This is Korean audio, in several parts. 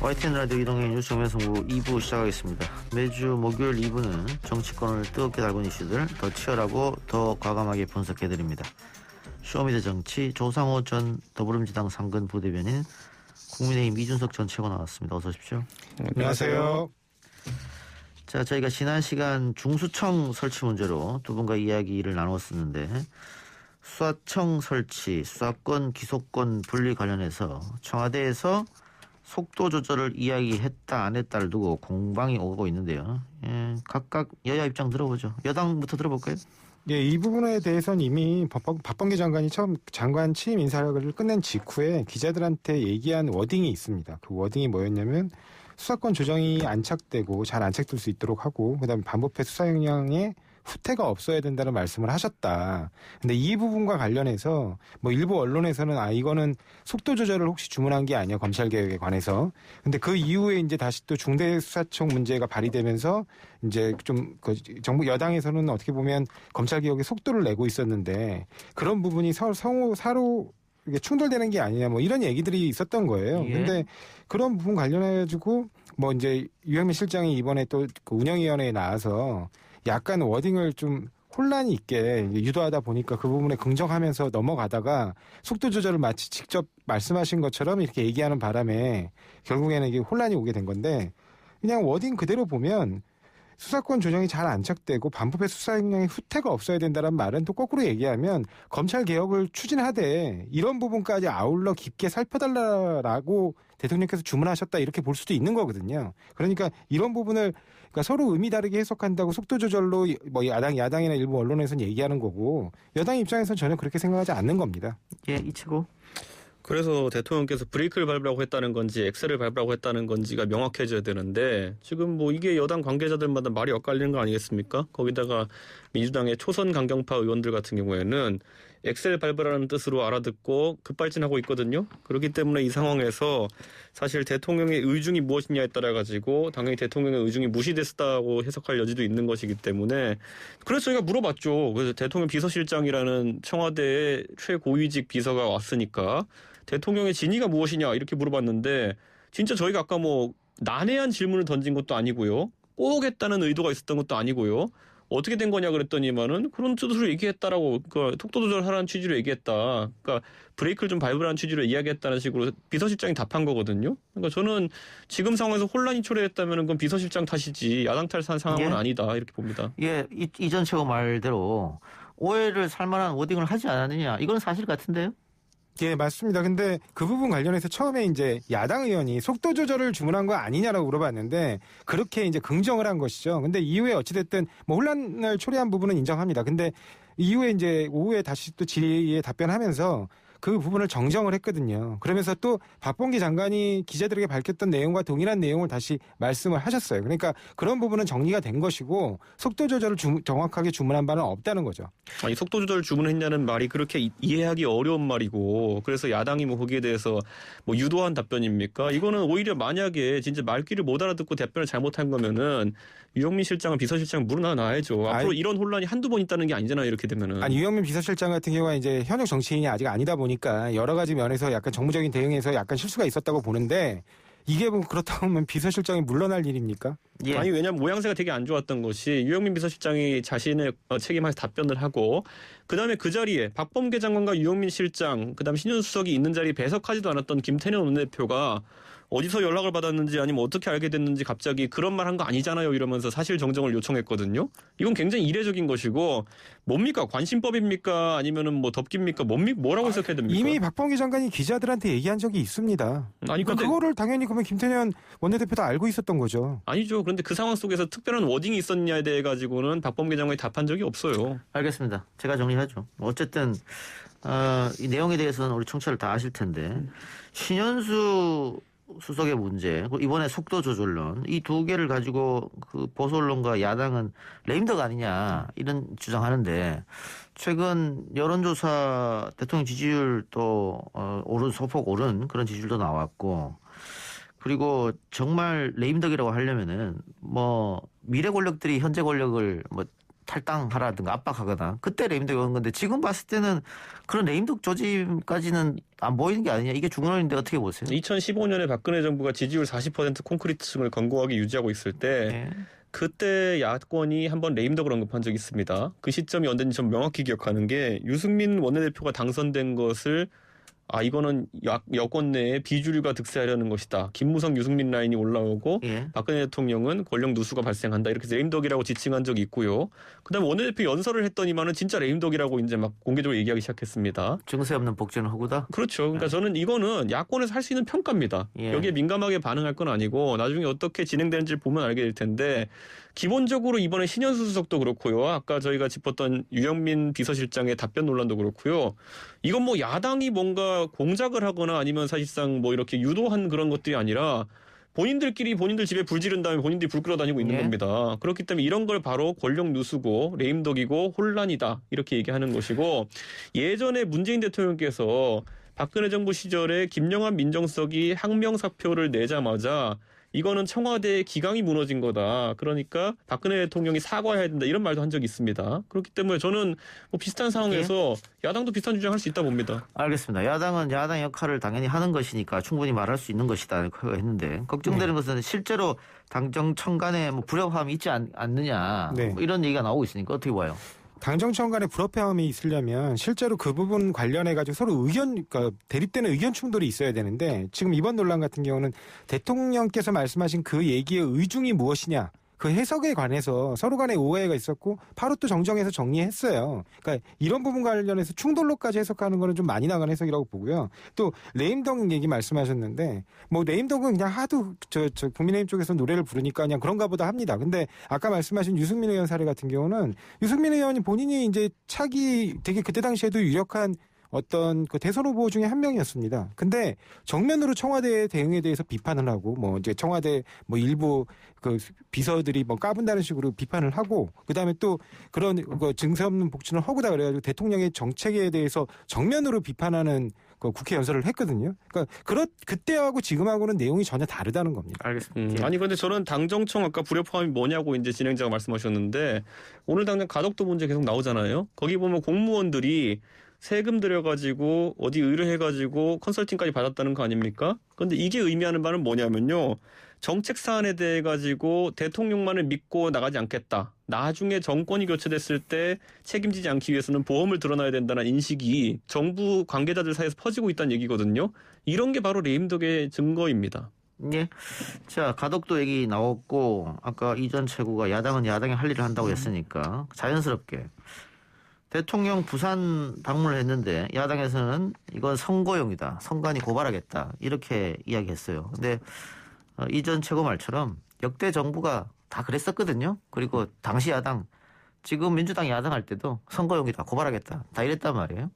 YTN 라디오 이동의 뉴스 정면승부 2부 시작하겠습니다. 매주 목요일 2부는 정치권을 뜨겁게 달군 이슈들 더 치열하고 더 과감하게 분석해드립니다. 쇼미더 정치 조상호 전 더불어민주당 상근 부대변인, 국민의힘 이준석 전 최고 나왔습니다. 어서 오십시오. 안녕하세요. 자, 저희가 지난 시간 중수청 설치 문제로 두 분과 이야기를 나눴었는데, 수사청 설치, 수사권, 기소권 분리 관련해서 청와대에서 속도 조절을 이야기했다 안 했다를 두고 공방이 오고 있는데요. 각각 여야 입장 들어보죠. 여당부터 들어볼까요? 예, 이 부분에 대해서는 이미 박범계 장관이 처음 장관 취임 인사를 끝낸 직후에 기자들한테 얘기한 워딩이 있습니다. 그 워딩이 뭐였냐면 수사권 조정이 안착되고 잘 안착될 수 있도록 하고, 그다음에 반부패 수사 역량에 후퇴가 없어야 된다는 말씀을 하셨다. 근데 이 부분과 관련해서 뭐 일부 언론에서는 이거는 속도 조절을 혹시 주문한 게 아니야, 검찰 개혁에 관해서. 근데 그 이후에 이제 다시 또 중대수사청 문제가 발의되면서 이제 좀 그 정부 여당에서는 어떻게 보면 검찰 개혁에 속도를 내고 있었는데 그런 부분이 서로 이게 충돌되는 게 아니냐, 뭐 이런 얘기들이 있었던 거예요. 예. 근데 그런 부분 관련해가지고 뭐 이제 유형민 실장이 이번에 또 그 운영위원회에 나와서 약간 워딩을 좀 혼란이 있게 유도하다 보니까 그 부분에 긍정하면서 넘어가다가 속도 조절을 마치 직접 말씀하신 것처럼 이렇게 얘기하는 바람에 결국에는 이게 혼란이 오게 된 건데, 그냥 워딩 그대로 보면 수사권 조정이 잘 안착되고 반부패 수사 역량의 후퇴가 없어야 된다는 말은 또 거꾸로 얘기하면 검찰 개혁을 추진하되 이런 부분까지 아울러 깊게 살펴달라고 대통령께서 주문하셨다, 이렇게 볼 수도 있는 거거든요. 그러니까 이런 부분을 그러니까 서로 의미 다르게 해석한다고 속도 조절로 뭐 야당이나 일부 언론에서는 얘기하는 거고, 여당 입장에서는 전혀 그렇게 생각하지 않는 겁니다. 예, 이치고. 그래서 대통령께서 브레이크를 밟으라고 했다는 건지 엑셀을 밟으라고 했다는 건지가 명확해져야 되는데, 지금 뭐 이게 여당 관계자들마다 말이 엇갈리는 거 아니겠습니까? 거기다가 민주당의 초선 강경파 의원들 같은 경우에는 엑셀 밟으라는 뜻으로 알아듣고 급발진하고 있거든요. 그렇기 때문에 이 상황에서 사실 대통령의 의중이 무엇이냐에 따라 가지고 당연히 대통령의 의중이 무시됐다고 해석할 여지도 있는 것이기 때문에, 그래서 저희가 물어봤죠. 그래서 대통령 비서실장이라는 청와대의 최고위직 비서가 왔으니까 대통령의 진위가 무엇이냐 이렇게 물어봤는데, 진짜 저희가 아까 뭐 난해한 질문을 던진 것도 아니고요, 꼭 했다는 의도가 있었던 것도 아니고요, 어떻게 된 거냐 그랬더니만은 그런 뜻으로 얘기했다라고, 그 속도 조절하라는 취지로 얘기했다, 그러니까 브레이크를 좀 밟으라는 취지로 이야기했다는 식으로 비서실장이 답한 거거든요. 그러니까 저는 지금 상황에서 혼란이 초래했다면 그건 비서실장 탓이지 야당 탓한 상황은 예. 아니다, 이렇게 봅니다. 예, 이전 최고 말대로 오해를 살만한 워딩을 하지 않았느냐, 이건 사실 같은데요? 예, 맞습니다. 근데 그 부분 관련해서 처음에 이제 야당 의원이 속도 조절을 주문한 거 아니냐라고 물어봤는데 그렇게 이제 긍정을 한 것이죠. 근데 이후에 어찌됐든 뭐 혼란을 초래한 부분은 인정합니다. 근데 이후에 이제 오후에 다시 또 질의에 답변하면서 그 부분을 정정을 했거든요. 그러면서 또 박범계 장관이 기자들에게 밝혔던 내용과 동일한 내용을 다시 말씀을 하셨어요. 그러니까 그런 부분은 정리가 된 것이고 속도 조절을 정확하게 주문한 바는 없다는 거죠. 아니, 속도 조절 주문했냐는 말이 그렇게 이해하기 어려운 말이고, 그래서 야당이 뭐 거기에 대해서 뭐 유도한 답변입니까? 이거는 오히려 만약에 진짜 말귀를 못 알아듣고 답변을 잘못한 거면은 유형민 실장은 비서실장 물러나야죠. 앞으로 이런 혼란이 한두 번 있다는 게 아니잖아요, 이렇게 되면은. 아니, 유형민 비서실장 같은 경우가 이제 현역 정치인이 아직 아니다 보니까 여러 가지 면에서 약간 정무적인 대응에서 약간 실수가 있었다고 보는데, 이게 뭐 그렇다고 하면 비서실장이 물러날 일입니까? 예. 아니, 왜냐면 모양새가 되게 안 좋았던 것이 유형민 비서실장이 자신의 책임에서 답변을 하고, 그다음에 그 자리에 박범계 장관과 유형민 실장, 그다음 신윤 수석이 있는 자리에 배석하지도 않았던 김태년 원내대표가 어디서 연락을 받았는지 아니면 어떻게 알게 됐는지 갑자기 그런 말 한 거 아니잖아요 이러면서 사실 정정을 요청했거든요. 이건 굉장히 이례적인 것이고, 뭡니까? 관심법입니까? 아니면은 뭐 덮깁니까? 뭐라고 해석해야 됩니까? 이미 박범계 장관이 기자들한테 얘기한 적이 있습니다. 아니, 그러니까 근데 그거를 당연히 그러면 김태년 원내대표도 알고 있었던 거죠. 아니죠. 그런데 그 상황 속에서 특별한 워딩이 있었냐에 대해 가지고는 박범계 장관이 답한 적이 없어요. 알겠습니다. 제가 정리하죠. 어쨌든 이 내용에 대해서는 우리 청취자들 다 아실 텐데, 신현수 수석의 문제, 이번에 속도 조절론, 이 두 개를 가지고 그 보수 언론과 야당은 레임덕 아니냐 이런 주장하는데, 최근 여론조사 대통령 지지율 또 소폭 오른 그런 지지율도 나왔고, 그리고 정말 레임덕이라고 하려면은 뭐 미래 권력들이 현재 권력을 뭐 탈당하라든가 압박하거나 그때 레임덕이 오는 건데 지금 봤을 때는 그런 레임덕 조짐까지는 안 보이는 게 아니냐. 이게 중론인데 어떻게 보세요? 2015년에 박근혜 정부가 지지율 40% 콘크리트층을 견고하게 유지하고 있을 때 예. 그때 야권이 한번 레임덕을 언급한 적이 있습니다. 그 시점이 언제인지 좀 명확히 기억하는 게 유승민 원내대표가 당선된 것을 이거는 여권 내에 비주류가 득세하려는 것이다. 김무성 유승민 라인이 올라오고 예. 박근혜 대통령은 권력 누수가 발생한다. 이렇게 해서 레임덕이라고 지칭한 적이 있고요. 그다음에 원내대표 연설을 했더니만은 진짜 레임덕이라고 이제 막 공개적으로 얘기하기 시작했습니다. 증세 없는 복지는 허구다. 그렇죠. 그러니까 저는 이거는 야권에서 할 수 있는 평가입니다. 예. 여기에 민감하게 반응할 건 아니고 나중에 어떻게 진행되는지를 보면 알게 될 텐데 기본적으로 이번에 신현수 수석도 그렇고요. 아까 저희가 짚었던 유영민 비서실장의 답변 논란도 그렇고요. 이건 뭐 야당이 뭔가 공작을 하거나 아니면 사실상 뭐 이렇게 유도한 그런 것들이 아니라 본인들끼리 본인들 집에 불 지른 다음에 본인들이 불 끌어다니고 있는 예. 겁니다. 그렇기 때문에 이런 걸 바로 권력 누수고 레임덕이고 혼란이다 이렇게 얘기하는 것이고 예전에 문재인 대통령께서 박근혜 정부 시절에 김영환 민정수석이 항명사표를 내자마자 이거는 청와대의 기강이 무너진 거다. 그러니까 박근혜 대통령이 사과해야 된다. 이런 말도 한 적이 있습니다. 그렇기 때문에 저는 뭐 비슷한 상황에서 야당도 비슷한 주장할 수 있다 봅니다. 알겠습니다. 야당은 야당 역할을 당연히 하는 것이니까 충분히 말할 수 있는 것이다 했는데 걱정되는 것은 실제로 당정청 간에 뭐 불협화음이 있지 않느냐 네. 뭐 이런 얘기가 나오고 있으니까 어떻게 봐요? 당정청 간의 불협화음이 있으려면 실제로 그 부분 관련해 가지고 서로 그러니까 대립되는 의견 충돌이 있어야 되는데 지금 이번 논란 같은 경우는 대통령께서 말씀하신 그 얘기의 의중이 무엇이냐 그 해석에 관해서 서로 간에 오해가 있었고 바로 또 정정해서 정리했어요. 그러니까 이런 부분 관련해서 충돌로까지 해석하는 거는 좀 많이 나간 해석이라고 보고요. 또 레임덕 얘기 말씀하셨는데 뭐 레임덕은 그냥 하도 저 국민의힘 쪽에서 노래를 부르니까 그냥 그런가 보다 합니다. 근데 아까 말씀하신 유승민 의원 사례 같은 경우는 유승민 의원이 본인이 이제 차기 되게 그때 당시에도 유력한 어떤 그 대선 후보 중에 한 명이었습니다. 근데 정면으로 청와대 대응에 대해서 비판을 하고 뭐 이제 청와대 뭐 일부 그 비서들이 뭐 까분다는 식으로 비판을 하고 그다음에 또 그런 그 증세 없는 복지는 허구다 그래가지고 대통령의 정책에 대해서 정면으로 비판하는 그 국회 연설을 했거든요. 그러니까 그때하고 지금하고는 내용이 전혀 다르다는 겁니다. 알겠습니다. 아니 그런데 저는 당정청 아까 불협화음이 뭐냐고 이제 진행자가 말씀하셨는데 오늘 당장 가덕도 문제 계속 나오잖아요. 거기 보면 공무원들이 세금 들여가지고 어디 의뢰해가지고 컨설팅까지 받았다는 거 아닙니까? 그런데 이게 의미하는 바는 뭐냐면요. 정책 사안에 대해 가지고 대통령만을 믿고 나가지 않겠다. 나중에 정권이 교체됐을 때 책임지지 않기 위해서는 보험을 드러나야 된다는 인식이 정부 관계자들 사이에서 퍼지고 있다는 얘기거든요. 이런 게 바로 레임덕의 증거입니다. 예. 자, 가덕도 얘기 나왔고 아까 이전 최고가 야당은 야당이 할 일을 한다고 했으니까 자연스럽게 대통령 부산 방문을 했는데 야당에서는 이건 선거용이다. 선관위 고발하겠다. 이렇게 이야기했어요. 근데 이전 최고 말처럼 역대 정부가 다 그랬었거든요. 그리고 당시 야당, 지금 민주당이 야당할 때도 선거용이다. 고발하겠다. 다 이랬단 말이에요.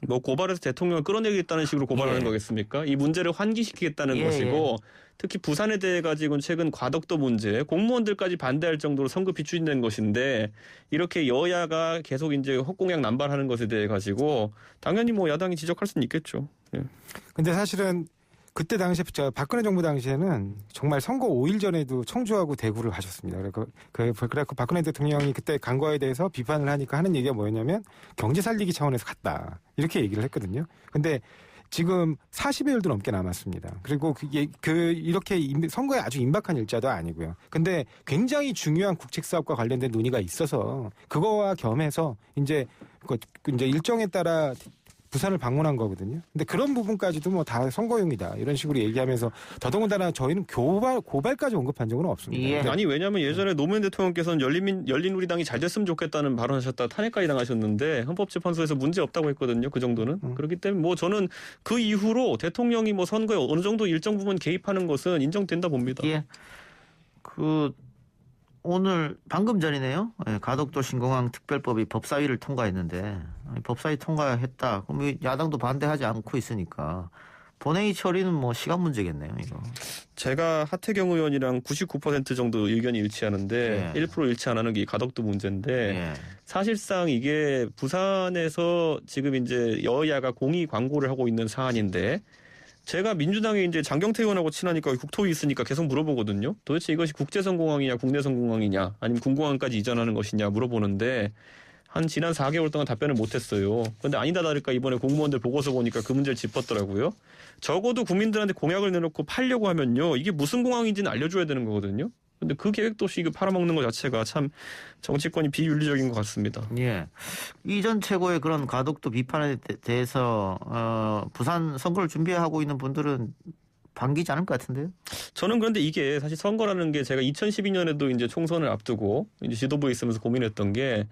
뭐 고발해서 대통령을 끌어내겠다는 식으로 고발하는 예. 거겠습니까? 이 문제를 환기시키겠다는 예, 것이고 특히 부산에 대해 가지고는 최근 과덕도 문제 공무원들까지 반대할 정도로 성급히 추진된 것인데 이렇게 여야가 계속 이제 헛공약 남발하는 것에 대해 가지고 당연히 뭐 야당이 지적할 수는 있겠죠. 예. 근데 사실은 그때 당시에 박근혜 정부 당시에는 정말 선거 5일 전에도 청주하고 대구를 가셨습니다. 그래서 박근혜 대통령이 그때 간 거에 대해서 비판을 하니까 하는 얘기가 뭐였냐면 경제 살리기 차원에서 갔다. 이렇게 얘기를 했거든요. 근데 지금 40여일도 넘게 남았습니다. 그리고 이렇게 선거에 아주 임박한 일자도 아니고요. 근데 굉장히 중요한 국책 사업과 관련된 논의가 있어서 그거와 겸해서 이제 일정에 따라 부산을 방문한 거거든요. 근데 그런 부분까지도 뭐 다 선거용이다. 이런 식으로 얘기하면서 더더군다나 저희는 고발까지 언급한 적은 없습니다. 예. 아니 왜냐하면 예전에 노무현 대통령께서는 열린우리당이 잘 됐으면 좋겠다는 발언하셨다 탄핵까지 당하셨는데 헌법재판소에서 문제 없다고 했거든요. 그 정도는. 그렇기 때문에 뭐 저는 그 이후로 대통령이 뭐 선거에 어느 정도 일정 부분 개입하는 것은 인정된다 봅니다. 예. 오늘 방금 전이네요. 예, 가덕도 신공항 특별법이 법사위를 통과했는데 법사위 통과했다. 그럼 야당도 반대하지 않고 있으니까 본회의 처리는 뭐 시간 문제겠네요. 이거. 제가 하태경 의원이랑 99% 정도 의견이 일치하는데 예. 1% 일치 안 하는 게 가덕도 문제인데 예. 사실상 이게 부산에서 지금 이제 여야가 공의 광고를 하고 있는 사안인데 제가 민주당에 이제 장경태 의원하고 친하니까 국토위 있으니까 계속 물어보거든요. 도대체 이것이 국제선 공항이냐 국내선 공항이냐 아니면 군공항까지 이전하는 것이냐 물어보는데 한 지난 4개월 동안 답변을 못했어요. 그런데 아니다 다를까 이번에 공무원들 보고서 보니까 그 문제를 짚었더라고요. 적어도 국민들한테 공약을 내놓고 팔려고 하면요. 이게 무슨 공항인지는 알려줘야 되는 거거든요. 근데 그 계획도 없이 이거 팔아먹는 것 자체가 참 정치권이 비윤리적인 것 같습니다. 예. 이전 최고의 그런 가덕도 비판에 대해서 부산 선거를 준비하고 있는 분들은 반기지 않을 것 같은데요? 저는 그런데 이게 사실 선거라는 게 제가 2012년에도 이제 총선을 앞두고 이제 지도부에 있으면서 고민했던 게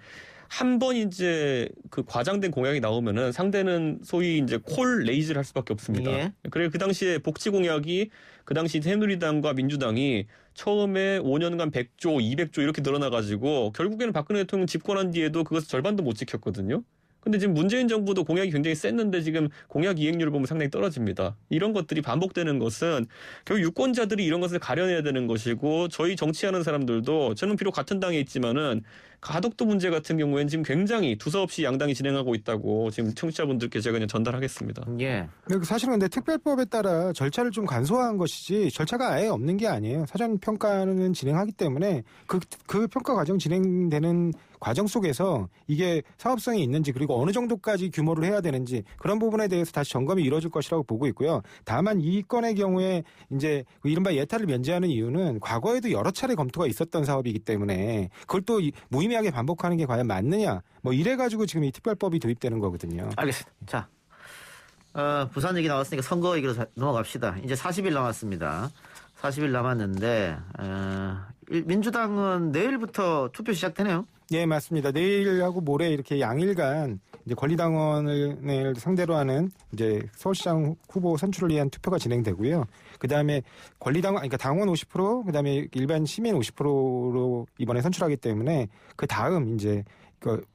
한 번 이제 그 과장된 공약이 나오면은 상대는 소위 이제 콜 레이즈를 할 수밖에 없습니다. 예. 그래 그 당시에 복지 공약이 그 당시 새누리당과 민주당이 처음에 5년간 100조, 200조 이렇게 늘어나가지고 결국에는 박근혜 대통령 집권한 뒤에도 그것을 절반도 못 지켰거든요. 근데 지금 문재인 정부도 공약이 굉장히 셌는데 지금 공약 이행률을 보면 상당히 떨어집니다. 이런 것들이 반복되는 것은 결국 유권자들이 이런 것을 가려내야 되는 것이고 저희 정치하는 사람들도 저는 비록 같은 당에 있지만은 가덕도 문제 같은 경우에는 지금 굉장히 두서없이 양당이 진행하고 있다고 지금 청취자분들께 제가 그냥 전달하겠습니다. 예. 사실은 근데 특별법에 따라 절차를 좀 간소화한 것이지 절차가 아예 없는 게 아니에요. 사전 평가는 진행하기 때문에 그 평가 과정 진행되는 과정 속에서 이게 사업성이 있는지 그리고 어느 정도까지 규모를 해야 되는지 그런 부분에 대해서 다시 점검이 이루어질 것이라고 보고 있고요. 다만 이 건의 경우에 이제 이른바 예타를 면제하는 이유는 과거에도 여러 차례 검토가 있었던 사업이기 때문에 그걸 또 무의미하게 반복하는 게 과연 맞느냐 뭐 이래가지고 지금 이 특별법이 도입되는 거거든요. 알겠습니다. 자, 부산 얘기 나왔으니까 선거 얘기로 넘어갑시다. 이제 40일 남았습니다. 40일 남았는데 민주당은 내일부터 투표 시작되네요. 예, 맞습니다. 내일하고 모레 이렇게 양일간 이제 권리당원을 상대로 하는 이제 서울시장 후보 선출을 위한 투표가 진행되고요. 그 다음에 권리당원, 그러니까 당원 50%, 그 다음에 일반 시민 50%로 이번에 선출하기 때문에 그 다음 이제 그러니까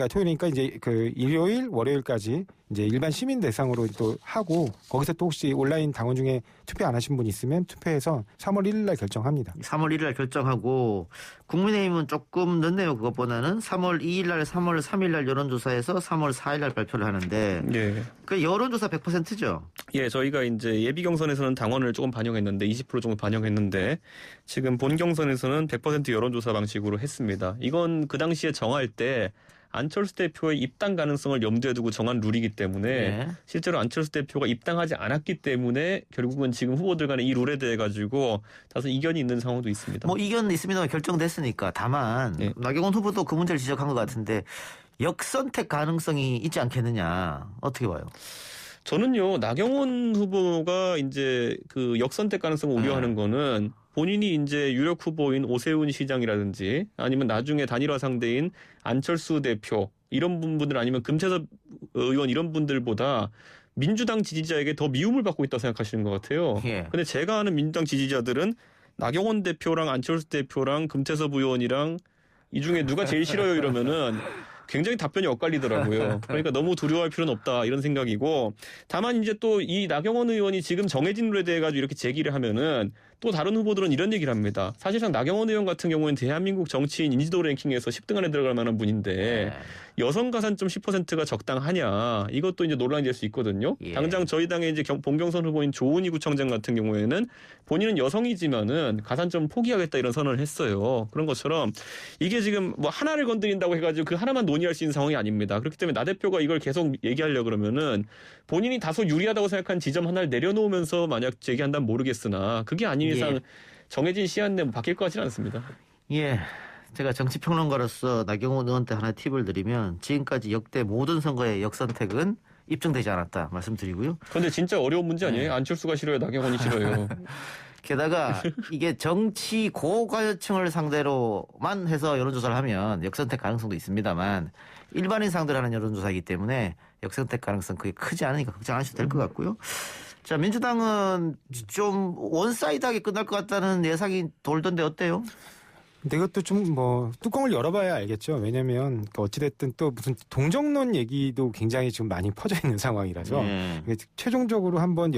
토요일이니까 이제 그 일요일, 월요일까지 이제 일반 시민 대상으로 또 하고 거기서 또 혹시 온라인 당원 중에 투표 안 하신 분 있으면 투표해서 3월 1일 날 결정합니다. 3월 1일 날 결정하고 국민의힘은 조금 늦네요. 그것보다는 3월 2일 날, 3월 3일 날 여론조사에서 3월 4일 날 발표를 하는데 예. 그 여론조사 100%죠. 예, 저희가 이제 예비 경선에서는 당원을 조금 반영했는데 20% 정도 반영했는데 지금 본 경선에서는 100% 여론조사 방식으로 했습니다. 이건 그 당시에 정할 때 안철수 대표의 입당 가능성을 염두에 두고 정한 룰이기 때문에 네. 실제로 안철수 대표가 입당하지 않았기 때문에 결국은 지금 후보들 간의 이 룰에 대해 가지고 다소 이견이 있는 상황도 있습니다. 뭐 이견은 있습니다만 결정됐으니까 다만 네. 나경원 후보도 그 문제를 지적한 것 같은데 역선택 가능성이 있지 않겠느냐 어떻게 봐요? 저는요 나경원 후보가 이제 그 역선택 가능성을 우려하는 거는 본인이 이제 유력 후보인 오세훈 시장이라든지 아니면 나중에 단일화 상대인 안철수 대표 이런 분들 아니면 금태섭 의원 이런 분들보다 민주당 지지자에게 더 미움을 받고 있다고 생각하시는 것 같아요. 예. 근데 제가 아는 민주당 지지자들은 나경원 대표랑 안철수 대표랑 금태섭 의원이랑 이 중에 누가 제일 싫어요 이러면은 굉장히 답변이 엇갈리더라고요. 그러니까 너무 두려워할 필요는 없다 이런 생각이고 다만 이제 또 이 나경원 의원이 지금 정해진 룰에 대해 가지고 이렇게 제기를 하면은 또 다른 후보들은 이런 얘기를 합니다. 사실상 나경원 의원 같은 경우는 대한민국 정치인 인지도 랭킹에서 10등 안에 들어갈 만한 분인데 여성 가산점 10%가 적당하냐 이것도 이제 논란이 될 수 있거든요. 예. 당장 저희 당의 이제 본경선 후보인 조은희 구청장 같은 경우에는 본인은 여성이지만은 가산점 포기하겠다 이런 선언을 했어요. 그런 것처럼 이게 지금 뭐 하나를 건드린다고 해가지고 그 하나만 논의할 수 있는 상황이 아닙니다. 그렇기 때문에 나 대표가 이걸 계속 얘기하려 그러면은 본인이 다소 유리하다고 생각한 지점 하나를 내려놓으면서 만약 제기한다면 모르겠으나 그게 아닌 이상 정해진 시한 내에 바뀔 것 같지는 않습니다. 예. 제가 정치평론가로서 나경원 의원한테 하나 팁을 드리면 지금까지 역대 모든 선거의 역선택은 입증되지 않았다 말씀드리고요. 그런데 진짜 어려운 문제 아니에요? 안철수가 싫어요, 나경원이 싫어요. 게다가 이게 정치 고관여층을 상대로만 해서 여론조사를 하면 역선택 가능성도 있습니다만 일반인 상대로 하는 여론조사이기 때문에 역선택 가능성 그게 크지 않으니까 걱정 안 하셔도 될 것 같고요. 자, 민주당은 좀 원사이드하게 끝날 것 같다는 예상이 돌던데 어때요? 근데 이것도 좀 뭐 뚜껑을 열어봐야 알겠죠. 왜냐하면 어찌됐든 또 무슨 동정론 얘기도 굉장히 지금 많이 퍼져 있는 상황이라서 최종적으로 한번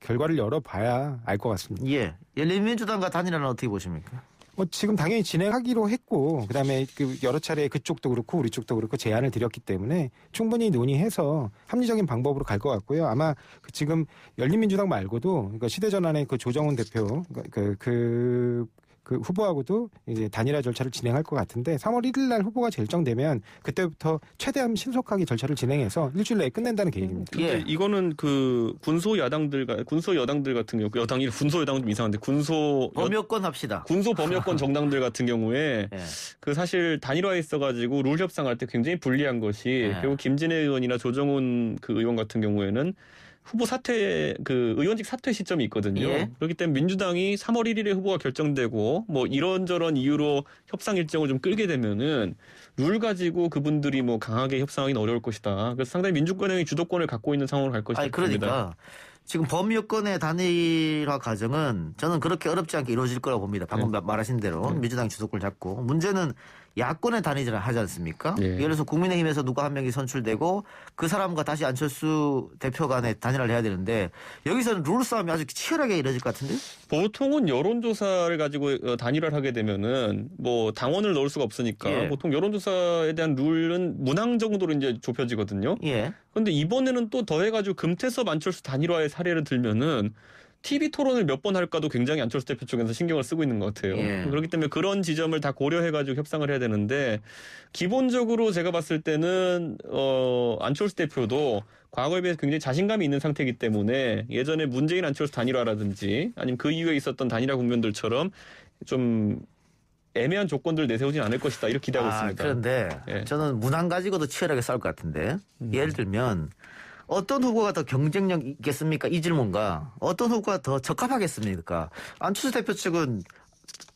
결과를 열어봐야 알 것 같습니다. 예. 열린민주당과 단일화는 어떻게 보십니까? 지금 당연히 진행하기로 했고 그다음에 여러 차례 그쪽도 그렇고 우리 쪽도 그렇고 제안을 드렸기 때문에 충분히 논의해서 합리적인 방법으로 갈 것 같고요. 아마 지금 열린민주당 말고도 그러니까 시대전환의 조정훈 대표 그 후보하고도 이제 단일화 절차를 진행할 것 같은데 3월 1일 날 후보가 결정되면 그때부터 최대한 신속하게 절차를 진행해서 일주일 내에 끝낸다는 계획입니다. 근데 이거는 그 군소 여당들 같은 경우 여당이 군소 여당은 좀 이상한데 범여권 합시다. 군소 범여권 정당들 같은 경우에 그 사실 단일화에 있어가지고 룰 협상할 때 굉장히 불리한 것이 결국 김진애 의원이나 조정훈 그 의원 같은 경우에는 후보 사퇴 의원직 사퇴 시점이 있거든요. 그렇기 때문에 민주당이 3월 1일에 후보가 결정되고 뭐 이런저런 이유로 협상 일정을 좀 끌게 되면은 룰 가지고 그분들이 뭐 강하게 협상하기는 어려울 것이다. 그래서 상당히 민주권의 주도권을 갖고 있는 상황으로 갈 것이다. 그러니까 지금 범여권의 단일화 과정은 저는 그렇게 어렵지 않게 이루어질 거라고 봅니다. 방금 말하신 대로 민주당이 주도권을 잡고 문제는 야권의 단일화를 하지 않습니까? 예를 들어서 국민의힘에서 누가 한 명이 선출되고 그 사람과 다시 안철수 대표 간의 단일화를 해야 되는데 여기서는 룰 싸움이 아주 치열하게 이루어질 것 같은데? 보통은 여론조사를 가지고 단일화를 하게 되면은 뭐 당원을 넣을 수가 없으니까 보통 여론조사에 대한 룰은 문항 정도로 이제 좁혀지거든요. 그런데 이번에는 또 더해가지고 금태섭 안철수 단일화의 사례를 들면은 TV 토론을 몇 번 할까도 굉장히 안철수 대표 쪽에서 신경을 쓰고 있는 것 같아요. 그렇기 때문에 그런 지점을 다 고려해가지고 협상을 해야 되는데 기본적으로 제가 봤을 때는 안철수 대표도 과거에 비해서 굉장히 자신감이 있는 상태이기 때문에 예전에 문재인 안철수 단일화라든지 아니면 그 이후에 있었던 단일화 국면들처럼 좀 애매한 조건들을 내세우진 않을 것이다 이렇게 기대하고 있습니다. 그런데 저는 문항 가지고도 치열하게 싸울 것 같은데 예를 들면 어떤 후보가 더 경쟁력 있겠습니까? 이 질문과 어떤 후보가 더 적합하겠습니까? 안철수 대표 측은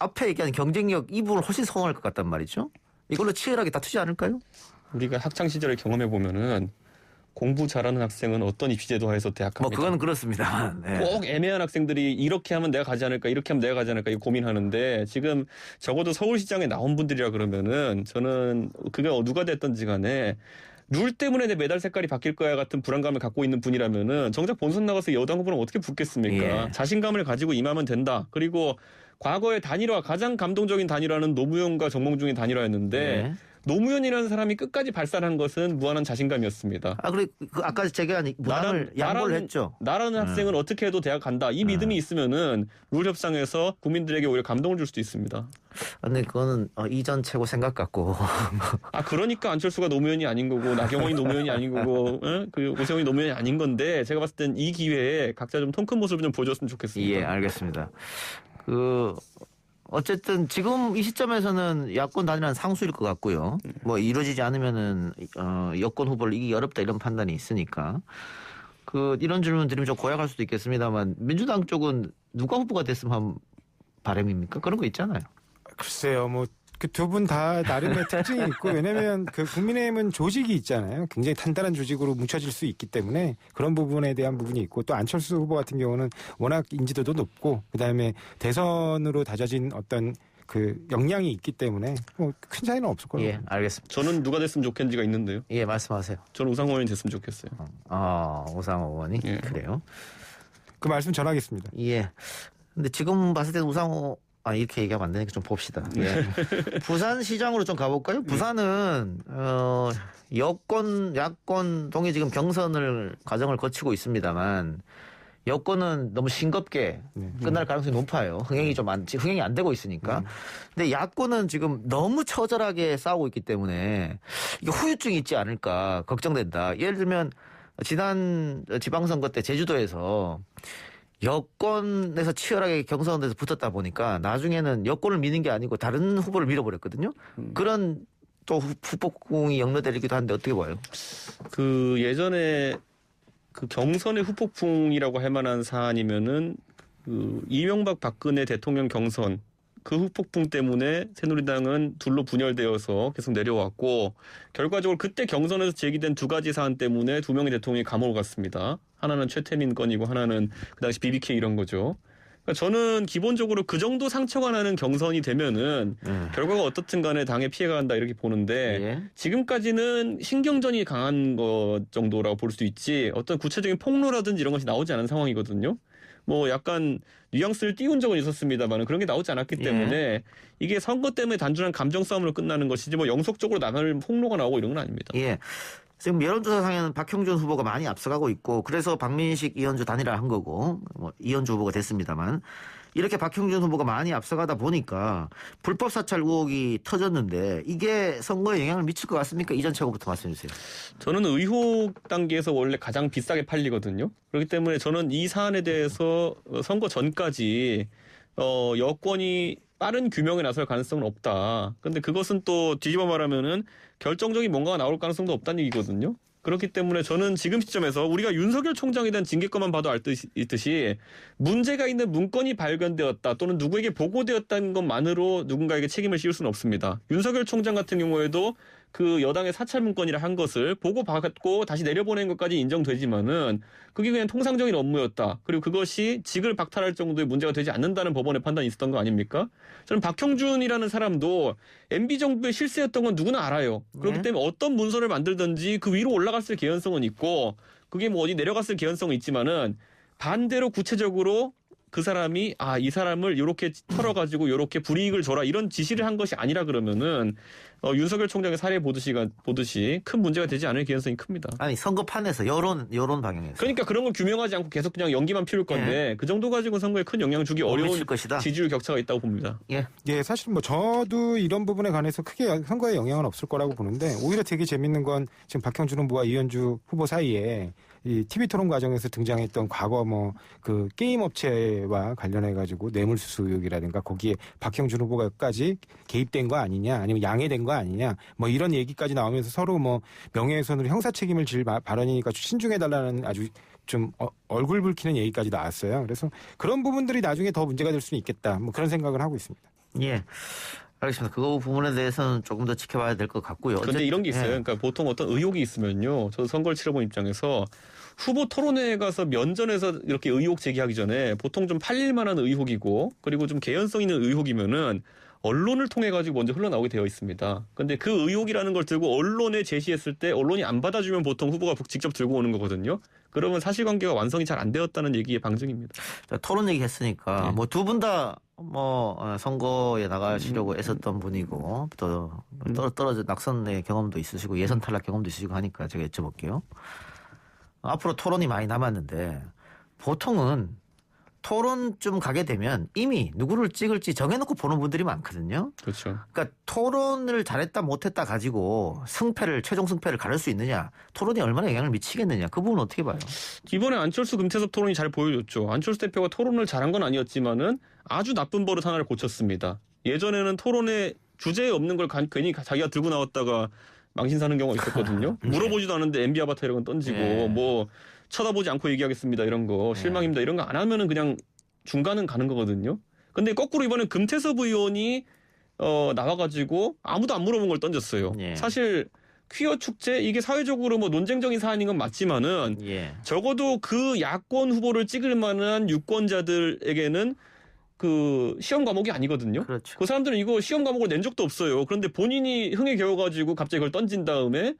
앞에 얘기한 경쟁력 이 부분을 훨씬 선호할 것 같단 말이죠. 이걸로 치열하게 다투지 않을까요? 우리가 학창 시절을 경험해 보면은 공부 잘하는 학생은 어떤 입시제도 하에서 대학 갑니다. 그건 그렇습니다만. 꼭 애매한 학생들이 이렇게 하면 내가 가지 않을까 이렇게 하면 내가 가지 않을까 이거 고민하는데 지금 적어도 서울시장에 나온 분들이라 그러면은 저는 그게 누가 됐든지 간에 룰 때문에 내 메달 색깔이 바뀔 거야 같은 불안감을 갖고 있는 분이라면은 정작 본선 나가서 여당 후보랑 어떻게 붙겠습니까? 자신감을 가지고 임하면 된다. 그리고 과거의 단일화 가장 감동적인 단일화는 노무현과 정몽중의 단일화였는데 노무현이라는 사람이 끝까지 발산한 것은 무한한 자신감이었습니다. 그리고 아까 제가 문항을 양보를 했죠. 나라는 학생은 어떻게 해도 대학 간다. 이 믿음이 있으면은 룰 협상에서 국민들에게 오히려 감동을 줄 수도 있습니다. 근데 그거는 이전 최고 생각 같고. 그러니까 안철수가 노무현이 아닌 거고 나경원이 노무현이 아닌 거고 그 오세훈이 노무현이 아닌 건데 제가 봤을 땐 이 기회에 각자 좀 통 큰 모습을 좀 보여줬으면 좋겠습니다. 알겠습니다. 어쨌든 지금 이 시점에서는 야권 단일화는 상수일 것 같고요. 뭐 이루어지지 않으면은 여권 후보를 이기기 어렵다 이런 판단이 있으니까 이런 질문 드리면 좀 고약할 수도 있겠습니다만 민주당 쪽은 누가 후보가 됐으면 한 바람입니까? 그런 거 있잖아요. 글쎄요, 그 두 분 다 나름의 특징이 있고 왜냐하면 국민의힘은 조직이 있잖아요. 굉장히 단단한 조직으로 뭉쳐질 수 있기 때문에 그런 부분에 대한 부분이 있고 또 안철수 후보 같은 경우는 워낙 인지도도 높고 그다음에 대선으로 다져진 어떤 역량이 있기 때문에 큰 차이는 없을 거예요. 알겠습니다. 저는 누가 됐으면 좋겠는지가 있는데요. 말씀하세요. 저는 우상호 의원이 됐으면 좋겠어요. 우상호 의원이 그래요? 그 말씀 전하겠습니다. 근데 지금 봤을 때는 우상호 이렇게 얘기하면 안 되니까 좀 봅시다. 부산시장으로 좀 가볼까요? 부산은 여권, 야권 동의 지금 경선을 과정을 거치고 있습니다만 여권은 너무 싱겁게 끝날 가능성이 높아요. 흥행이 안 되고 있으니까. 근데 야권은 지금 너무 처절하게 싸우고 있기 때문에 이게 후유증이 있지 않을까 걱정된다. 예를 들면 지난 지방선거 때 제주도에서 여권에서 치열하게 경선에서 붙었다 보니까 나중에는 여권을 미는 게 아니고 다른 후보를 밀어버렸거든요. 그런 또 후폭풍이 역로되기도 하는데 어떻게 봐요? 예전에 경선의 후폭풍이라고 할 만한 사안이면은 이명박 박근혜 대통령 경선 그 후폭풍 때문에 새누리당은 둘로 분열되어서 계속 내려왔고 결과적으로 그때 경선에서 제기된 두 가지 사안 때문에 두 명의 대통령이 감옥을 갔습니다. 하나는 최태민 건이고 하나는 그 당시 BBK 이런 거죠. 그러니까 저는 기본적으로 그 정도 상처가 나는 경선이 되면은 결과가 어떻든 간에 당에 피해가 간다 이렇게 보는데 지금까지는 신경전이 강한 것 정도라고 볼 수 있지 어떤 구체적인 폭로라든지 이런 것이 나오지 않은 상황이거든요. 뭐 약간 뉘앙스를 띄운 적은 있었습니다만 그런 게 나오지 않았기 때문에 이게 선거 때문에 단순한 감정 싸움으로 끝나는 것이지 뭐 영속적으로 나갈 폭로가 나오고 이런 건 아닙니다. 예. 지금 여론조사상에는 박형준 후보가 많이 앞서가고 있고 그래서 박민식, 이현주 단일화 한 거고 뭐 이현주 후보가 됐습니다만 이렇게 박형준 후보가 많이 앞서가다 보니까 불법 사찰 의혹이 터졌는데 이게 선거에 영향을 미칠 것 같습니까? 이전 최고부터 말씀해 주세요. 저는 의혹 단계에서 원래 가장 비싸게 팔리거든요. 그렇기 때문에 저는 이 사안에 대해서 선거 전까지 여권이 빠른 규명에 나설 가능성은 없다. 근데 그것은 또 뒤집어 말하면은 결정적인 뭔가가 나올 가능성도 없다는 얘기거든요. 그렇기 때문에 저는 지금 시점에서 우리가 윤석열 총장에 대한 징계권만 봐도 있듯이 문제가 있는 문건이 발견되었다 또는 누구에게 보고되었다는 것만으로 누군가에게 책임을 씌울 수는 없습니다. 윤석열 총장 같은 경우에도 그 여당의 사찰 문건이라 한 것을 보고받고 다시 내려보낸 것까지 인정되지만은 그게 그냥 통상적인 업무였다. 그리고 그것이 직을 박탈할 정도의 문제가 되지 않는다는 법원의 판단이 있었던 거 아닙니까? 저는 박형준이라는 사람도 MB 정부의 실세였던 건 누구나 알아요. 그렇기 때문에 어떤 문서를 만들든지 그 위로 올라갔을 개연성은 있고 그게 뭐 어디 내려갔을 개연성은 있지만은 반대로 구체적으로 그 사람이 이 사람을 이렇게 털어가지고 이렇게 불이익을 줘라 이런 지시를 한 것이 아니라 그러면은 윤석열 총장의 사례 보듯이 큰 문제가 되지 않을 개연성이 큽니다. 아니 선거판에서 여론 방향에서. 그러니까 그런 걸 규명하지 않고 계속 그냥 연기만 피울 건데 그 정도 가지고 선거에 큰 영향을 주기 어려운 것이다. 지지율 격차가 있다고 봅니다. 예, 사실 뭐 저도 이런 부분에 관해서 크게 선거에 영향은 없을 거라고 보는데 오히려 되게 재밌는 건 지금 박형준 후보와 이현주 후보 사이에 이 TV 토론 과정에서 등장했던 과거 뭐 그 게임 업체와 관련해 가지고 뇌물수수 의혹이라든가 거기에 박형준 후보가까지 개입된 거 아니냐 아니면 양해된 거 아니냐 뭐 이런 얘기까지 나오면서 서로 뭐 명예훼손으로 형사 책임을 질 발언이니까 신중해 달라는 아주 좀 얼굴 붉히는 얘기까지 나왔어요. 그래서 그런 부분들이 나중에 더 문제가 될 수는 있겠다. 뭐 그런 생각을 하고 있습니다. 예. 알겠습니다. 그 부분에 대해서는 조금 더 지켜봐야 될 것 같고요. 그런데 이런 게 있어요. 그러니까 보통 어떤 의혹이 있으면요. 저도 선거를 치러본 입장에서 후보 토론회에 가서 면전에서 이렇게 의혹 제기하기 전에 보통 좀 팔릴 만한 의혹이고 그리고 좀 개연성 있는 의혹이면은 언론을 통해 가지고 먼저 흘러나오게 되어 있습니다. 근데 그 의혹이라는 걸 들고 언론에 제시했을 때 언론이 안 받아주면 보통 후보가 직접 들고 오는 거거든요. 그러면 사실관계가 완성이 잘 안 되었다는 얘기의 방증입니다. 자, 토론 얘기 했으니까 뭐 두 분 다 뭐 선거에 나가시려고 애썼던 분이고 또 떨어져 낙선의 경험도 있으시고 예선 탈락 경험도 있으시고 하니까 제가 여쭤볼게요. 앞으로 토론이 많이 남았는데 보통은 토론쯤 가게 되면 이미 누구를 찍을지 정해놓고 보는 분들이 많거든요. 그렇죠. 그러니까 토론을 잘했다 못했다 가지고 최종 승패를 가를 수 있느냐, 토론이 얼마나 영향을 미치겠느냐, 그 부분 어떻게 봐요? 이번에 안철수 금태섭 토론이 잘 보여줬죠. 안철수 대표가 토론을 잘한 건 아니었지만은 아주 나쁜 버릇 하나를 고쳤습니다. 예전에는 토론에 주제에 없는 걸 괜히 자기가 들고 나왔다가 망신 사는 경우가 있었거든요. 물어보지도 않은데 MB 아바타 이런 건 던지고 뭐 쳐다보지 않고 얘기하겠습니다 이런 거 실망입니다 이런 거 안 하면은 그냥 중간은 가는 거거든요. 근데 거꾸로 이번에 금태섭 의원이 나와가지고 아무도 안 물어본 걸 던졌어요. 사실 퀴어 축제 이게 사회적으로 뭐 논쟁적인 사안인 건 맞지만은 적어도 그 야권 후보를 찍을 만한 유권자들에게는 그 시험 과목이 아니거든요. 그렇죠. 그 사람들은 이거 시험 과목을 낸 적도 없어요. 그런데 본인이 흥에 겨워가지고 갑자기 그걸 던진 다음에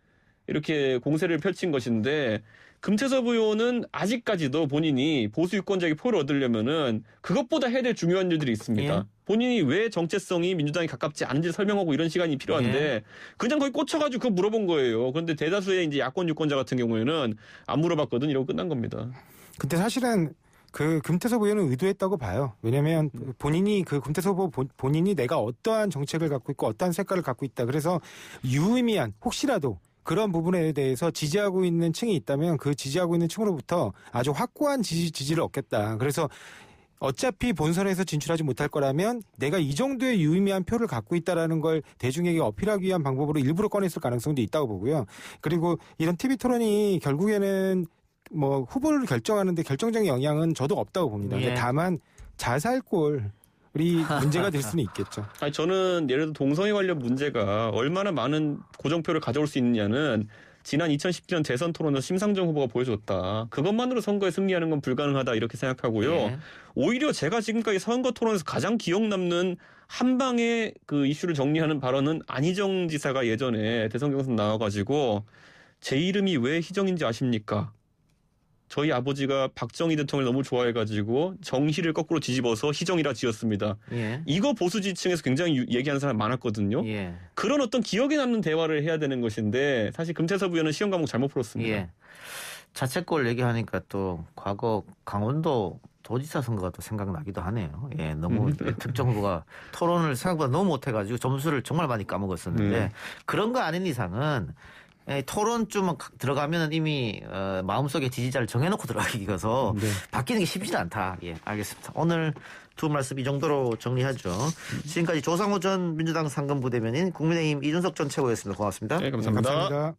이렇게 공세를 펼친 것인데 금태섭 의원은 아직까지도 본인이 보수 유권자에게 표를 얻으려면은 그것보다 해야 될 중요한 일들이 있습니다. 본인이 왜 정체성이 민주당에 가깝지 않은지 설명하고 이런 시간이 필요한데 그냥 거기 꽂혀가지고 그거 물어본 거예요. 그런데 대다수의 이제 야권 유권자 같은 경우에는 안 물어봤거든 이러고 끝난 겁니다. 근데 사실은 그 금태섭 의원은 의도했다고 봐요. 왜냐하면 본인이 그 금태섭 후보 본인이 내가 어떠한 정책을 갖고 있고 어떠한 색깔을 갖고 있다. 그래서 유의미한 혹시라도 그런 부분에 대해서 지지하고 있는 층이 있다면 그 지지하고 있는 층으로부터 아주 확고한 지지를 얻겠다. 그래서 어차피 본선에서 진출하지 못할 거라면 내가 이 정도의 유의미한 표를 갖고 있다라는 걸 대중에게 어필하기 위한 방법으로 일부러 꺼냈을 가능성도 있다고 보고요. 그리고 이런 TV 토론이 결국에는 뭐 후보를 결정하는데 결정적인 영향은 저도 없다고 봅니다. 근데 다만 자살골이 문제가 될 수는 있겠죠. 아니 저는 예를 들어 동성애 관련 문제가 얼마나 많은 고정표를 가져올 수 있느냐는 지난 2017년 대선 토론에서 심상정 후보가 보여줬다. 그것만으로 선거에 승리하는 건 불가능하다 이렇게 생각하고요. 오히려 제가 지금까지 선거 토론에서 가장 기억 남는 한 방에 그 이슈를 정리하는 발언은 안희정 지사가 예전에 대선 경선 나와가지고 제 이름이 왜 희정인지 아십니까? 저희 아버지가 박정희 대통령을 너무 좋아해가지고 정희를 거꾸로 뒤집어서 희정이라 지었습니다. 예. 이거 보수 지층에서 굉장히 얘기하는 사람 많았거든요. 예. 그런 어떤 기억에 남는 대화를 해야 되는 것인데 사실 금태섭 의원은 시험 과목 잘못 풀었습니다. 예. 자책골 얘기하니까 또 과거 강원도 도지사 선거가 또 생각나기도 하네요. 예, 너무 특정 후보가 토론을 생각보다 너무 못해가지고 점수를 정말 많이 까먹었었는데 그런 거 아닌 이상은 토론쯤 들어가면 이미 마음속에 지지자를 정해놓고 들어가기가서 바뀌는 게 쉽지는 않다. 예, 알겠습니다. 오늘 두 말씀 이 정도로 정리하죠. 지금까지 조상호 전 민주당 상근부대변인 국민의힘 이준석 전 최고였습니다. 고맙습니다. 네, 감사합니다. 감사합니다.